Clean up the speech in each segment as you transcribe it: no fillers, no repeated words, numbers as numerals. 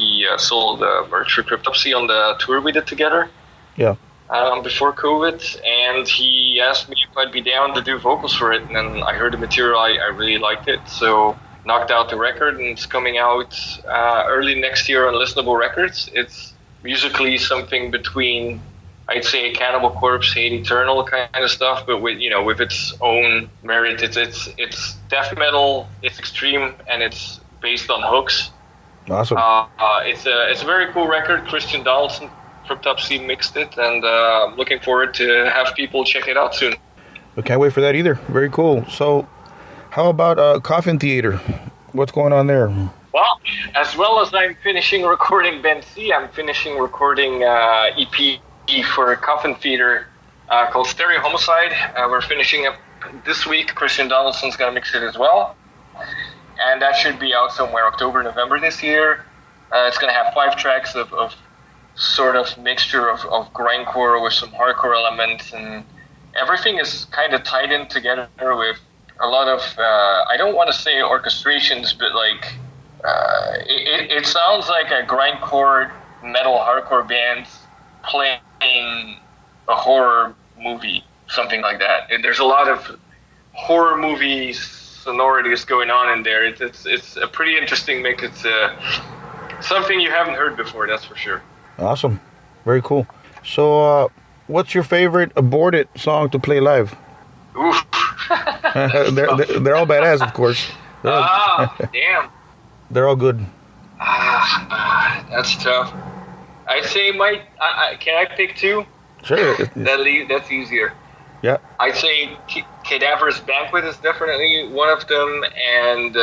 he sold merch for Cryptopsy on the tour we did together. Yeah. Before COVID, and he asked me if I'd be down to do vocals for it, and then I heard the material, I really liked it, so knocked out the record, and it's coming out early next year on Listenable Records. It's musically something between, I'd say, Cannibal Corpse, Hate Eternal kind of stuff, but with its own merit. It's death metal, it's extreme, and it's based on hooks. Awesome. It's a very cool record. Christian Donaldson, Cryptopsy mixed it, and I'm looking forward to have people check it out soon. I can't wait for that either. Very cool. So, how about Coffin Theater? What's going on there? Well, as well as I'm finishing recording Ben C, I'm finishing recording EP for Coffin Theater called Stereo Homicide. We're finishing up this week. Christian Donaldson's going to mix it as well. And that should be out somewhere October, November this year. It's going to have 5 tracks of sort of mixture of grindcore with some hardcore elements, and everything is kind of tied in together with a lot of I don't want to say orchestrations, but like it sounds like a grindcore metal hardcore band playing a horror movie, something like that. And there's a lot of horror movie sonorities going on in there. It's a pretty interesting mix. It's something you haven't heard before, that's for sure. Awesome. Very cool. So, what's your favorite Aborted song to play live? Oof. they're all badass, of course. Damn. They're all good. That's tough. I'd say can I pick 2? Sure. That's easier. Yeah. I'd say Cadaver's Banquet is definitely one of them, and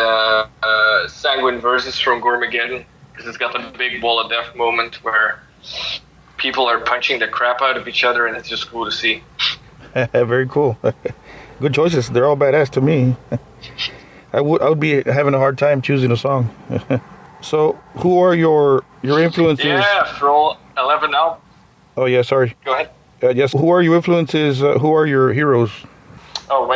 Sanguine Versus from Gormageddon, because it's got the big wall of death moment where people are punching the crap out of each other, and it's just cool to see. Very cool. Good choices. They're all badass to me. I would be having a hard time choosing a song. So, who are your influences? Yeah, roll 11 now. Oh yeah, sorry. Go ahead. Yes. Who are your influences? Who are your heroes? Oh,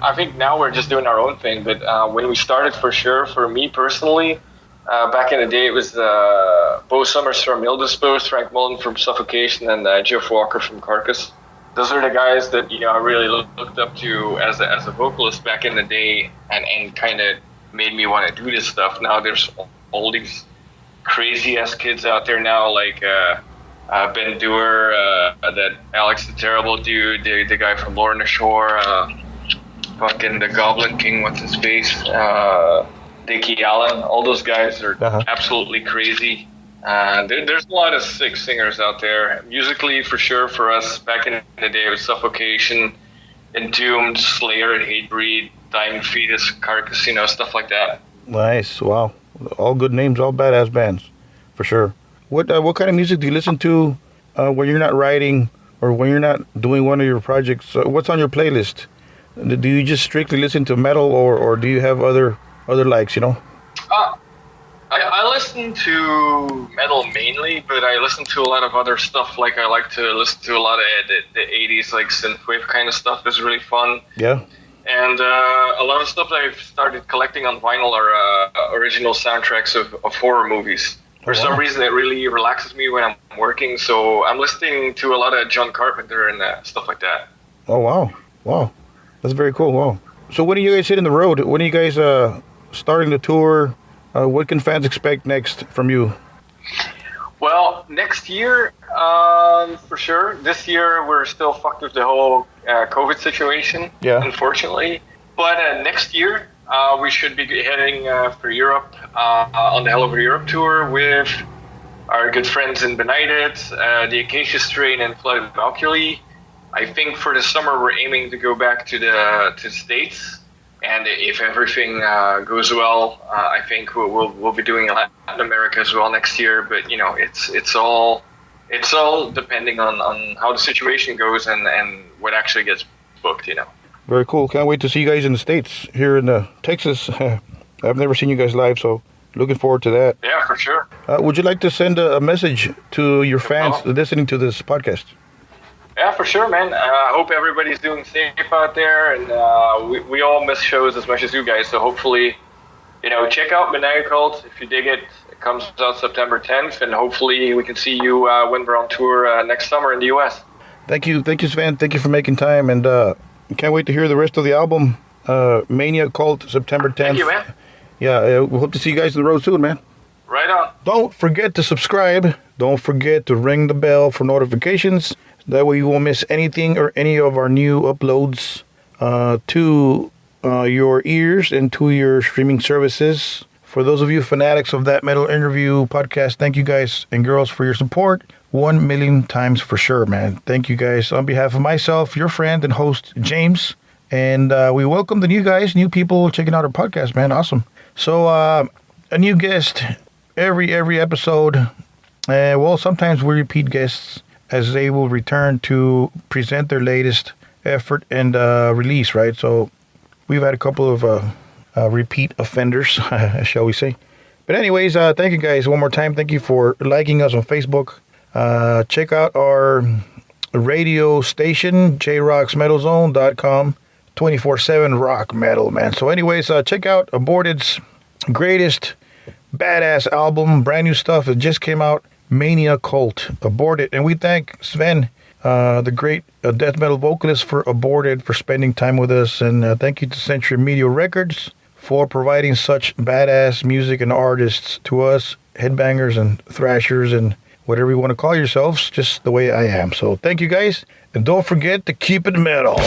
I think now we're just doing our own thing, but when we started, for sure, for me personally, back in the day, it was Bo Summers from Ill Disposed, Frank Mullen from Suffocation, and Jeff Walker from Carcass. Those are the guys that I really looked up to as a vocalist back in the day, and kind of made me want to do this stuff. Now there's all these crazy ass kids out there now, like Ben Dewar, that Alex the Terrible dude, the guy from Lorna Shore, fucking the Goblin King, what's his face, Dickie Allen. All those guys are absolutely crazy. There's a lot of sick singers out there. Musically, for sure, for us back in the day, it was Suffocation, Entombed, Slayer, Hatebreed, Dying Fetus, Carcass, stuff like that. Nice. Wow. All good names, all badass bands, for sure. What kind of music do you listen to when you're not writing or when you're not doing one of your projects? What's on your playlist? Do you just strictly listen to metal, or do you have other likes, I listen to metal mainly, but I listen to a lot of other stuff. Like I like to listen to a lot of the 80s, like synthwave kind of stuff is really fun. Yeah. And a lot of stuff that I've started collecting on vinyl are original soundtracks of horror movies. For some reason, it really relaxes me when I'm working. So I'm listening to a lot of John Carpenter and stuff like that. Oh, wow. That's very cool. Wow. So when are you guys hitting the road? When are you guys starting the tour? What can fans expect next from you? Well, next year, for sure. This year, we're still fucked with the whole COVID situation, unfortunately. But next year, we should be heading for Europe on the Hell Over Europe tour with our good friends in Benighted, the Acacia Strain, and Flooded Valkyrie. I think for the summer, we're aiming to go back to the States. And if everything goes well, I think we'll be doing Latin America as well next year. But it's all depending on how the situation goes and what actually gets booked. Very cool. Can't wait to see you guys in the States here in Texas. I've never seen you guys live, so looking forward to that. Yeah, for sure. Would you like to send a message to your fans listening to this podcast? Yeah, for sure, man. I hope everybody's doing safe out there, and we all miss shows as much as you guys. So hopefully, check out Maniacult if you dig it. comes out September 10th, and hopefully we can see you when we're on tour next summer in the U.S. Thank you, Sven. Thank you for making time, and can't wait to hear the rest of the album. Mania Cult, September 10th. Thank you, man. Yeah, we hope to see you guys on the road soon, man. Right on. Don't forget to subscribe. Don't forget to ring the bell for notifications. That way you won't miss anything or any of our new uploads to your ears and to your streaming services. For those of you fanatics of That Metal Interview podcast, thank you guys and girls for your support. 1 million times for sure, man. Thank you guys. On behalf of myself, your friend and host, James. And we welcome the new people checking out our podcast, man. Awesome. So a new guest every episode. Well, sometimes we repeat guests as they will return to present their latest effort and release, right? So we've had a couple of repeat offenders, shall we say. But anyways, thank you guys one more time. Thank you for liking us on Facebook. Check out our radio station, jrocksmetalzone.com, 24/7 rock metal, man. So anyways, check out Aborted's greatest badass album, brand new stuff. It just came out, Mania Cult, Aborted. And we thank Sven, the great death metal vocalist for Aborted, for spending time with us. And thank you to Century Media Records for providing such badass music and artists to us, headbangers and thrashers and whatever you want to call yourselves, just the way I am. So thank you guys, and don't forget to keep it metal.